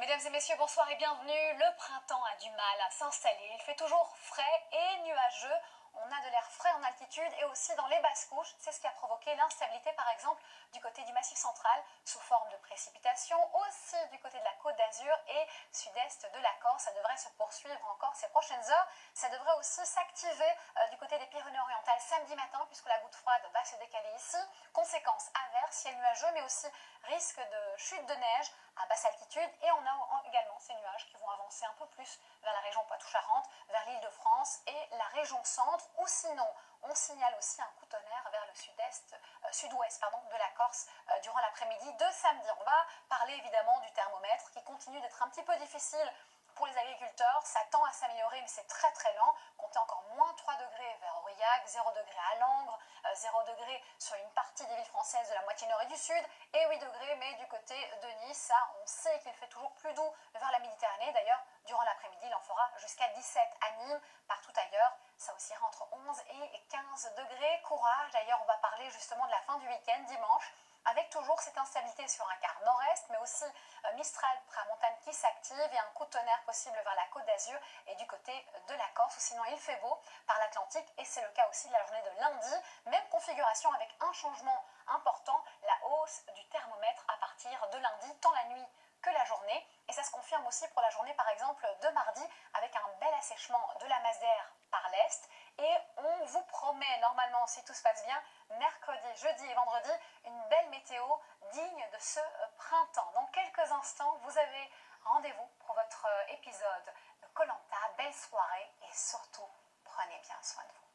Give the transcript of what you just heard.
Mesdames et messieurs, bonsoir et bienvenue. Le printemps a du mal à s'installer. Il fait toujours frais et nuageux. On a de l'air frais en altitude et aussi dans les basses couches. C'est ce qui a provoqué l'instabilité, par exemple, du côté du Massif central, sous forme de précipitations, aussi du côté de la Côte d'Azur et sud-est de la Corse. Ça devrait se poursuivre encore ces prochaines heures. Ça devrait aussi s'activer du côté des Pyrénées-Orientales samedi matin, puisque la goutte froide va se décaler ici. Conséquence, averse, ciel nuageux, mais aussi risque de chute de neige à basse altitude. Et on a également ces nuages qui vont avancer un peu plus vers la région Poitou-Charentes, vers l'Île-de-France et la région centre. Ou sinon, on signale aussi un coup de tonnerre vers le sud-ouest de la Corse durant l'après-midi de samedi. On va parler évidemment du thermomètre qui continue d'être un petit peu difficile pour les agriculteurs. Ça tend à s'améliorer, mais c'est très très lent. Comptez encore moins 3 degrés vers Aurillac, 0 degrés à Langres, 0 degrés sur une partie des villes françaises de la moitié nord et du sud, et 8 degrés, mais du côté de Nice, ça, on sait qu'il fait toujours plus doux vers la Méditerranée. D'ailleurs, durant l'après-midi, il en fera jusqu'à 17 à Nîmes. Partout ailleurs, ça oscillera entre 11 et 15 degrés. Courage, d'ailleurs, on va parler justement de la fin du week-end, dimanche, avec toujours cette instabilité sur un quart nord-est, mais aussi Mistral tramontane qui s'active et un coup de tonnerre possible vers la Côte d'Azur et du côté de la Corse, ou sinon il fait beau par l'Atlantique, et c'est le cas aussi de la journée de lundi. Même configuration avec un changement important, la hausse du thermomètre à partir de lundi, tant la nuit que la journée, et ça se confirme aussi pour la journée par exemple de mardi, avec un bel assèchement de la masse d'air par l'est, et on vous promet normalement, si tout se passe bien, mercredi, jeudi et vendredi, une belle météo digne de ce printemps. Dans quelques instants, vous avez rendez-vous pour votre épisode de Koh Lanta. Belle soirée et surtout, prenez bien soin de vous.